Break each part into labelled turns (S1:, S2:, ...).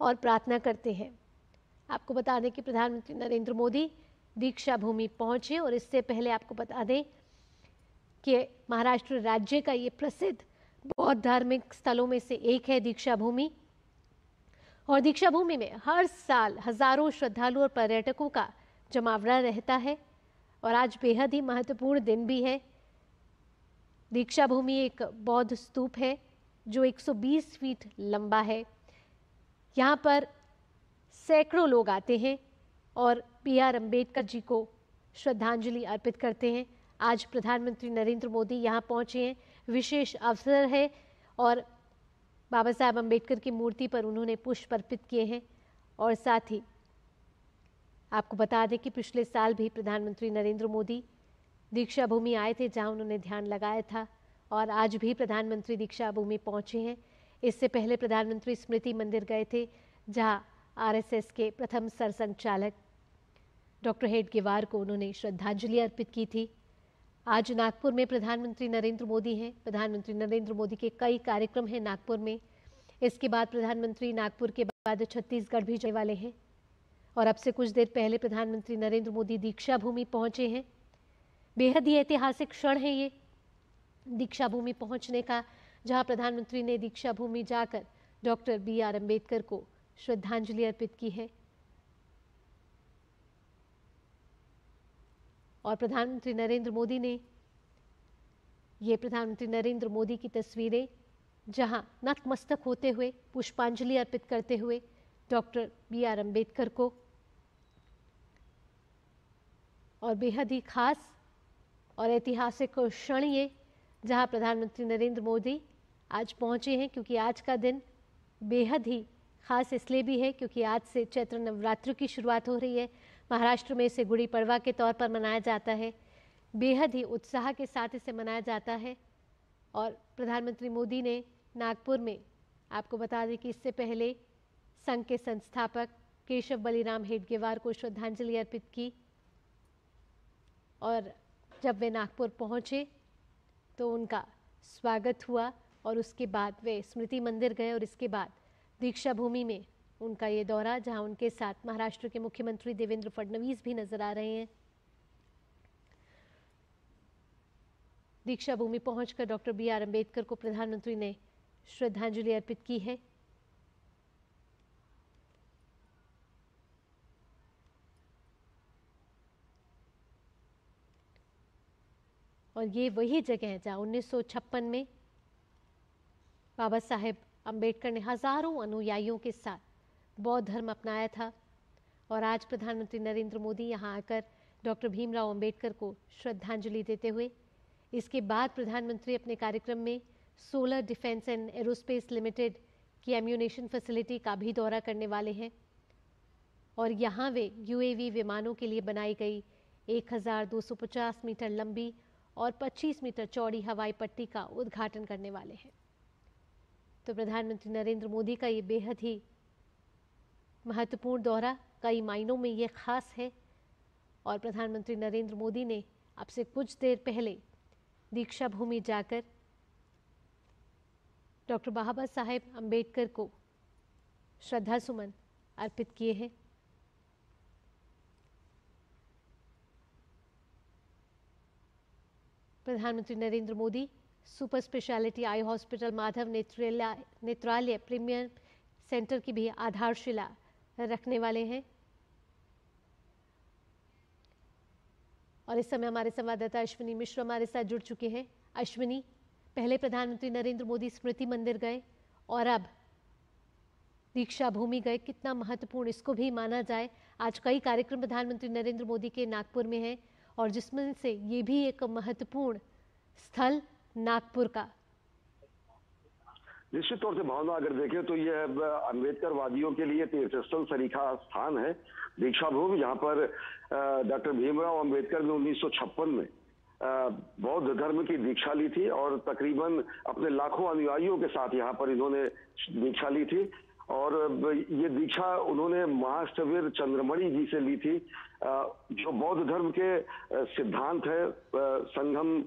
S1: और प्रार्थना करते हैं। आपको बता दें कि प्रधानमंत्री नरेंद्र मोदी दीक्षा भूमि पहुंचे और इससे पहले आपको बता दें कि महाराष्ट्र राज्य का ये प्रसिद्ध बौद्ध धार्मिक स्थलों में से एक है दीक्षा भूमि। और दीक्षा भूमि में हर साल हजारों श्रद्धालु और पर्यटकों का जमावड़ा रहता है और आज बेहद ही महत्वपूर्ण दिन भी है। दीक्षा भूमि एक बौद्ध स्तूप है जो 120 फीट लंबा है। यहाँ पर सैकड़ों लोग आते हैं और B.R. अम्बेडकर जी को श्रद्धांजलि अर्पित करते हैं। आज प्रधानमंत्री नरेंद्र मोदी यहाँ पहुँचे हैं, विशेष अवसर है और बाबा साहब अम्बेडकर की मूर्ति पर उन्होंने पुष्प अर्पित किए हैं। और साथ ही आपको बता दें कि पिछले साल भी प्रधानमंत्री नरेंद्र मोदी दीक्षा भूमि आए थे जहां उन्होंने ध्यान लगाया था और आज भी प्रधानमंत्री दीक्षा भूमि पहुंचे हैं। इससे पहले प्रधानमंत्री स्मृति मंदिर गए थे जहां RSS के प्रथम सरसंघचालक डॉक्टर हेडगेवार को उन्होंने श्रद्धांजलि अर्पित की थी। आज नागपुर में प्रधानमंत्री नरेंद्र मोदी हैं। प्रधानमंत्री नरेंद्र मोदी के कई कार्यक्रम हैं नागपुर में। इसके बाद प्रधानमंत्री नागपुर के बाद छत्तीसगढ़ भी जाने वाले हैं और अब से कुछ देर पहले प्रधानमंत्री नरेंद्र मोदी दीक्षा भूमि पहुंचे हैं। बेहद ही ऐतिहासिक क्षण है ये दीक्षा भूमि पहुंचने का, जहां प्रधानमंत्री ने दीक्षा भूमि जाकर डॉक्टर B.R. अम्बेडकर को श्रद्धांजलि अर्पित की है। और प्रधानमंत्री नरेंद्र मोदी ने ये प्रधानमंत्री नरेंद्र मोदी की तस्वीरें जहां नतमस्तक होते हुए पुष्पांजलि अर्पित करते हुए डॉक्टर B.R. अम्बेडकर को, और बेहद ही खास और ऐतिहासिक क्षण ये जहां प्रधानमंत्री नरेंद्र मोदी आज पहुंचे हैं, क्योंकि आज का दिन बेहद ही खास इसलिए भी है क्योंकि आज से चैत्र नवरात्र की शुरुआत हो रही है। महाराष्ट्र में इसे गुड़ी पड़वा के तौर पर मनाया जाता है। बेहद ही उत्साह के साथ इसे मनाया जाता है और प्रधानमंत्री मोदी ने नागपुर में, आपको बता दें कि इससे पहले संघ के संस्थापक केशव बलिराम हेडगेवार को श्रद्धांजलि अर्पित की और जब वे नागपुर पहुंचे तो उनका स्वागत हुआ और उसके बाद वे स्मृति मंदिर गए और इसके बाद दीक्षा भूमि में उनका ये दौरा, जहां उनके साथ महाराष्ट्र के मुख्यमंत्री देवेंद्र फडणवीस भी नजर आ रहे हैं। दीक्षा भूमि पहुंचकर डॉक्टर B.R. अम्बेडकर को प्रधानमंत्री ने श्रद्धांजलि अर्पित की है। और ये वही जगह है जहां 1956 में बाबा साहेब अम्बेडकर ने हजारों अनुयायियों के साथ बौद्ध धर्म अपनाया था और आज प्रधानमंत्री नरेंद्र मोदी यहां आकर डॉक्टर भीमराव अम्बेडकर को श्रद्धांजलि देते हुए इसके बाद प्रधानमंत्री अपने कार्यक्रम में solar defence and aerospace limited की एम्यूनेशन फैसिलिटी का भी दौरा करने वाले हैं और यहाँ वे UAV विमानों के लिए बनाई गई 1250 मीटर लंबी और 25 मीटर चौड़ी हवाई पट्टी का उद्घाटन करने वाले हैं। तो प्रधानमंत्री नरेंद्र मोदी का ये बेहद ही महत्वपूर्ण दौरा कई मायनों में ये खास है और प्रधानमंत्री नरेंद्र मोदी ने अब से कुछ देर पहले दीक्षा भूमि जाकर डॉक्टर बाबा साहेब अम्बेडकर को श्रद्धासुमन अर्पित किए हैं। प्रधानमंत्री Narendra Modi super speciality eye hospital Madhav Netralaya premier centre की भी आधारशिला रखने वाले हैं और इस समय हमारे संवाददाता अश्विनी मिश्र हमारे साथ जुड़ चुके हैं। अश्विनी, पहले प्रधानमंत्री नरेंद्र मोदी स्मृति मंदिर गए और अब दीक्षा भूमि गए, कितना महत्वपूर्ण इसको भी माना जाए। आज कई कार्यक्रम प्रधानमंत्री नरेंद्र मोदी के नागपुर में हैं और जिसमें से ये भी एक महत्वपूर्ण स्थल नागपुर का।
S2: निश्चित तौर से भावना अगर देखें तो यह अम्बेडकर वादियों के लिए तीर्थस्थल सरीखा स्थान है दीक्षा भूमि, जहाँ पर डॉक्टर भीमराव अम्बेडकर ने 1956 में बौद्ध धर्म की दीक्षा ली थी और तकरीबन अपने लाखों अनुयायियों के साथ यहाँ पर इन्होंने दीक्षा ली थी और ये दीक्षा उन्होंने महाष्टवीर चंद्रमणि जी से ली थी, जो बौद्ध धर्म के सिद्धांत है संघम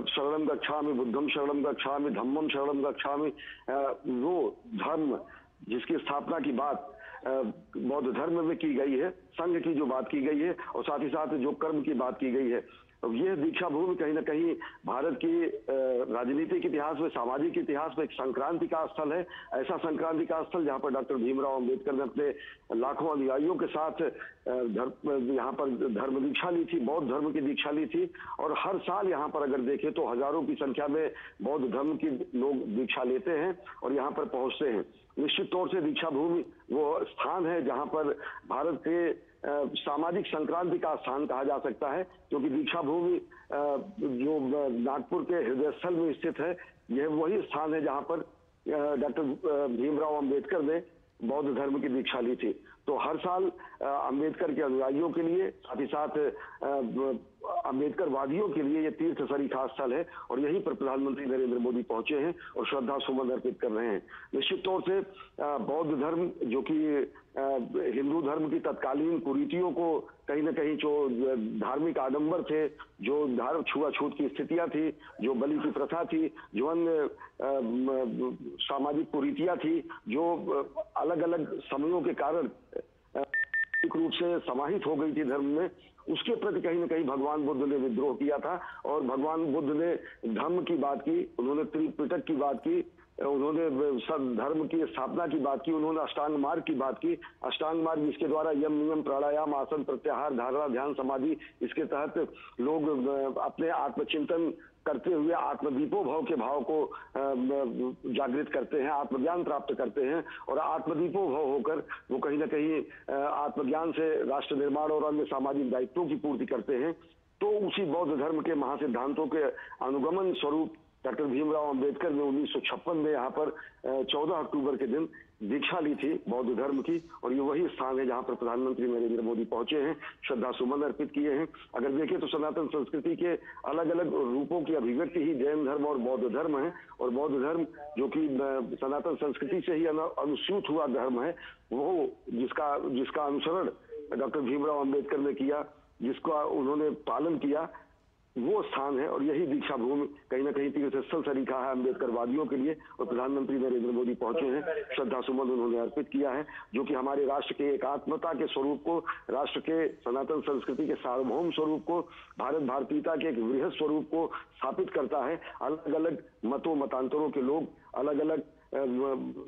S2: शरणम गच्छामि, बुद्धम शरणम गच्छामि, धम्मम शरणम गच्छामि, वो धर्म जिसकी स्थापना की बात बौद्ध धर्म में की गई है, संघ की जो बात की गई है और साथ ही साथ जो कर्म की बात की गई है, यह दीक्षा भूमि कहीं ना कहीं भारत की राजनीतिक इतिहास में, सामाजिक इतिहास में एक संक्रांति का स्थल है। ऐसा संक्रांति का स्थल जहां पर डॉक्टर भीमराव अंबेडकर ने अपने लाखों अनुयायियों के साथ यहाँ पर धर्म दीक्षा ली थी, बौद्ध धर्म की दीक्षा ली थी। और हर साल यहाँ पर अगर देखें तो हजारों की संख्या में बौद्ध धर्म की लोग दीक्षा लेते हैं और यहाँ पर पहुंचते हैं। निश्चित तौर से दीक्षा भूमि वो स्थान है जहां पर भारत के सामाजिक संक्रांति का स्थान कहा जा सकता है, क्योंकि दीक्षा भूमि जो नागपुर के हृदय स्थल में स्थित है, यह वही स्थान है जहां पर डॉक्टर भीमराव अंबेडकर ने बौद्ध धर्म की दीक्षा ली थी। तो हर साल अंबेडकर के अनुयायियों के लिए, साथ ही साथ अंबेडकर वादियों के लिए ये तीर्थ सरीखा स्थल है और यहीं पर प्रधानमंत्री नरेंद्र मोदी पहुंचे हैं और श्रद्धा सुमन अर्पित कर रहे हैं। निश्चित तौर से बौद्ध धर्म जो कि हिंदू धर्म की तत्कालीन कुरीतियों को कहीं न कहीं, जो धार्मिक आडंबर थे, जो धार्मिक छुआछूत की स्थितियां थी, जो बलि की प्रथा थी, जो अन्य सामाजिक कुरीतियां थी, जो अलग अलग समयों के कारण एक रूप से समाहित हो गई थी धर्म में, उसके प्रति कहीं न कहीं भगवान बुद्ध ने विद्रोह किया था। और भगवान बुद्ध ने धर्म की बात की, उन्होंने त्रिपिटक की बात की, उन्होंने धर्म की स्थापना की बात की, उन्होंने अष्टांग मार्ग की बात की। अष्टांग मार्ग जिसके द्वारा यम, नियम, प्राणायाम, आसन, प्रत्याहार, धारणा, ध्यान, समाधि, इसके तहत लोग अपने आत्मचिंतन करते हुए आत्मदीपो भव के भाव को जागृत करते हैं, आत्मज्ञान प्राप्त करते हैं और आत्मदीपो भव होकर वो कहीं ना कहीं आत्मज्ञान से राष्ट्र निर्माण और अन्य सामाजिक दायित्वों की पूर्ति करते हैं। तो उसी बौद्ध धर्म के महासिद्धांतों के अनुगमन स्वरूप डॉक्टर भीमराव अंबेडकर ने 1956 में यहाँ पर 14 अक्टूबर के दिन दीक्षा ली थी बौद्ध धर्म की, और ये वही स्थान है जहाँ पर प्रधानमंत्री नरेंद्र मोदी पहुंचे हैं, श्रद्धा सुमन अर्पित किए हैं। अगर देखें तो सनातन संस्कृति के अलग अलग रूपों की अभिव्यक्ति ही जैन धर्म और बौद्ध धर्म है, और बौद्ध धर्म जो कि सनातन संस्कृति से ही अनुस्यूत हुआ धर्म है, वो जिसका अनुसरण डॉक्टर भीमराव अंबेडकर ने किया, जिसका उन्होंने पालन किया, वो स्थान है। और यही दीक्षा भूमि कहीं ना कहीं तीर्थ स्थल सरीखा है अम्बेडकर वादियों के लिए, और प्रधानमंत्री नरेंद्र मोदी पहुंचे हैं, श्रद्धा सुमन उन्होंने अर्पित किया है, जो कि हमारे राष्ट्र के एकात्मता के स्वरूप को, राष्ट्र के सनातन संस्कृति के सार्वभौम स्वरूप को, भारत भारतीयता के एक वृहद स्वरूप को स्थापित करता है। अलग अलग मतों मतांतरों के लोग, अलग अलग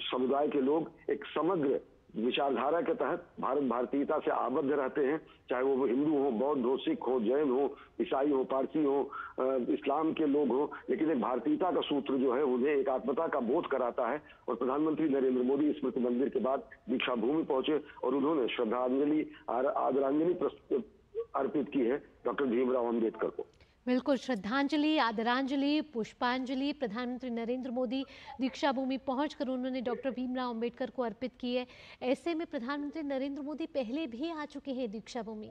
S2: समुदाय के लोग एक समग्र विचारधारा के तहत भारत भारतीयता से आबद्ध रहते हैं, चाहे वो हिंदू हो, बौद्ध हो, सिख हो, जैन हो, ईसाई हो, पारसी हो, इस्लाम के लोग हो, लेकिन एक भारतीयता का सूत्र जो है उन्हें एकात्मता का बोध कराता है। और प्रधानमंत्री नरेंद्र मोदी स्मृति मंदिर के बाद दीक्षा भूमि पहुंचे और उन्होंने श्रद्धांजलि आदरांजलि अर्पित की है डॉक्टर भीमराव अम्बेडकर को।
S1: बिल्कुल, श्रद्धांजलि, आदरांजलि, पुष्पांजलि प्रधानमंत्री नरेंद्र मोदी दीक्षा भूमि पहुंचकर उन्होंने डॉक्टर भीमराव अंबेडकर को अर्पित की है। ऐसे में प्रधानमंत्री नरेंद्र मोदी पहले भी आ चुके हैं दीक्षा भूमि,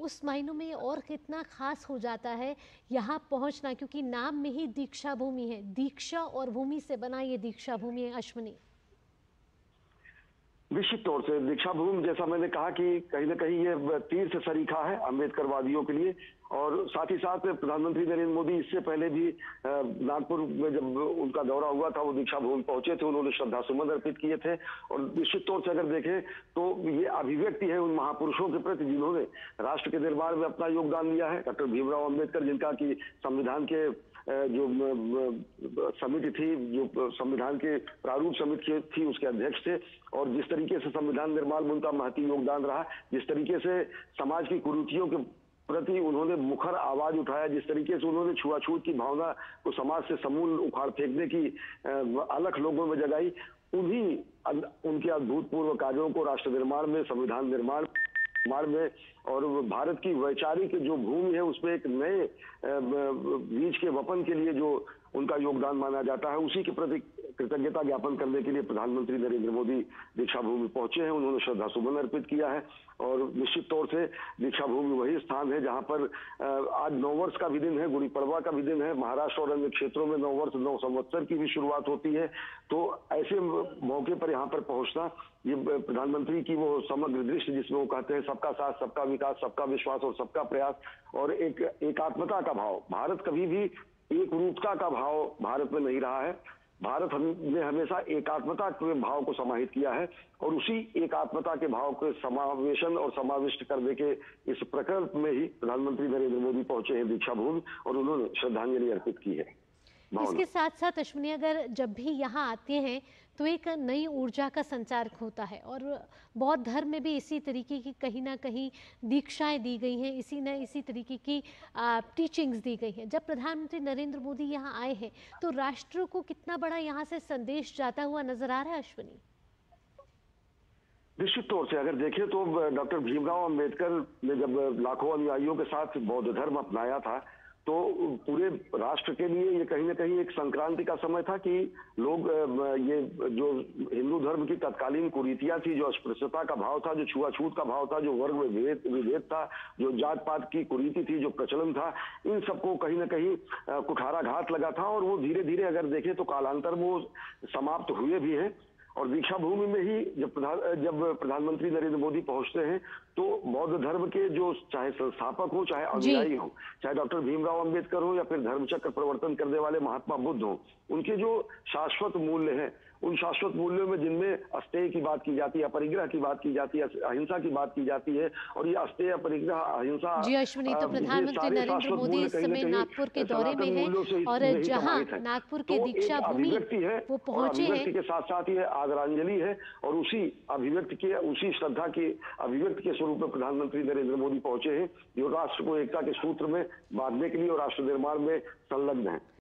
S1: उस मायनों में और कितना खास हो जाता है यहाँ पहुंचना, क्योंकि नाम में ही दीक्षा भूमि है, दीक्षा और भूमि से बना ये दीक्षा भूमि है। अश्विनी,
S2: निश्चित तौर से दीक्षा भूमि, जैसा मैंने कहा कि कहीं ना कहीं ये तीर्थ सरीखा है अम्बेडकर वादियों के लिए, और साथ ही साथ प्रधानमंत्री नरेंद्र मोदी इससे पहले भी नागपुर में जब उनका दौरा हुआ था वो दीक्षा भूमि पहुंचे थे, उन्होंने श्रद्धा सुमन अर्पित किए थे। और निश्चित तौर से अगर देखें तो ये अभिव्यक्ति है उन महापुरुषों के प्रति जिन्होंने राष्ट्र के निर्माण में अपना योगदान दिया है। डॉक्टर भीमराव अम्बेडकर, जिनका कि संविधान के जो समिति थी, जो संविधान के प्रारूप समिति थी, उसके अध्यक्ष थे, और जिस तरीके से संविधान निर्माण में उनका महती योगदान रहा, जिस तरीके से समाज की कुरीतियों के प्रति उन्होंने मुखर आवाज उठाया, जिस तरीके से उन्होंने छुआछूत की भावना को समाज से समूल उखाड़ फेंकने की अलख लोगों में जगाई, उनके अभूतपूर्व कार्यों को राष्ट्र निर्माण में, संविधान निर्माण में और भारत की वैचारिक जो भूमि है उसमें एक नए बीज के वपन के लिए जो उनका योगदान माना जाता है, उसी के प्रति कृतज्ञता ज्ञापन करने के लिए प्रधानमंत्री नरेंद्र मोदी दीक्षा भूमि पहुंचे हैं, उन्होंने श्रद्धा सुमन अर्पित किया है। और निश्चित तौर से दीक्षा भूमि वही स्थान है जहां पर आज नववर्ष का भी दिन है, गुड़ी पड़वा का भी दिन है। महाराष्ट्र और अन्य क्षेत्रों में नववर्ष, नव संवत्सर की भी शुरुआत होती है। तो ऐसे मौके पर यहाँ पर पहुंचना, ये प्रधानमंत्री की वो समग्र दृष्टि जिसमें वो कहते हैं सबका साथ, सबका विकास, सबका विश्वास और सबका प्रयास, और एकात्मता का भाव। भारत कभी भी एक रूपता का भाव भारत में नहीं रहा है। भारत ने हमेशा एकात्मता के भाव को समाहित किया है और उसी एकात्मता के भाव के समावेशन और समाविष्ट करने के इस प्रकल्प में ही प्रधानमंत्री नरेंद्र मोदी पहुंचे हैं दीक्षा भूमि और उन्होंने श्रद्धांजलि अर्पित की है।
S1: इसके साथ साथ अश्विनी, अगर जब भी यहाँ आते हैं तो एक नई ऊर्जा का संचार होता है और बौद्ध धर्म में भी इसी तरीके की कहीं ना कहीं दीक्षाएं दी गई हैं, इसी तरीके की टीचिंग्स दी गई हैं। जब प्रधानमंत्री नरेंद्र मोदी यहाँ आए हैं तो राष्ट्र को कितना बड़ा यहाँ से संदेश जाता हुआ नजर आ रहा है अश्विनी?
S2: निश्चित तौर से अगर देखें तो डॉक्टर भीमराव अंबेडकर ने जब लाखों अनुयायियों के साथ बौद्ध धर्म अपनाया था तो पूरे राष्ट्र के लिए ये कहीं ना कहीं एक संक्रांति का समय था कि लोग ये जो हिंदू धर्म की तत्कालीन कुरीतियां थी, जो अस्पृश्यता का भाव था, जो छुआछूत का भाव था, जो वर्ग विभेद था, जो जात पात की कुरीति थी, जो प्रचलन था, इन सबको कहीं ना कहीं कुठाराघात लगा था और वो धीरे धीरे अगर देखें तो कालांतर वो समाप्त हुए भी हैं। और दीक्षा भूमि में ही जब प्रधानमंत्री नरेंद्र मोदी पहुंचते हैं तो बौद्ध धर्म के जो चाहे संस्थापक हो, चाहे अनुयायी हो, चाहे डॉक्टर भीमराव अंबेडकर हो या फिर धर्मचक्र प्रवर्तन करने वाले महात्मा बुद्ध हो, उनके जो शाश्वत मूल्य हैं, उन शाश्वत मूल्यों में जिनमें अस्तेय की बात की जाती है, अपरिग्रह की बात की जाती है, अहिंसा की बात की जाती है और ये अस्तेय, अपरिग्रह, अहिंसा।
S1: जी अश्विनी, तो प्रधानमंत्री नरेंद्र मोदी इस समय नागपुर के दौरे में हैं और जहां नागपुर के दीक्षा भूमि वो पहुंचे हैं,
S2: अभिव्यक्ति के साथ साथ ये आदरांजलि है और उसी अभिव्यक्ति के, उसी श्रद्धा के अभिव्यक्ति के स्वरूप में प्रधानमंत्री नरेंद्र मोदी पहुंचे हैं जो राष्ट्र को एकता के सूत्र में बांधने के लिए और राष्ट्र निर्माण में संलग्न है।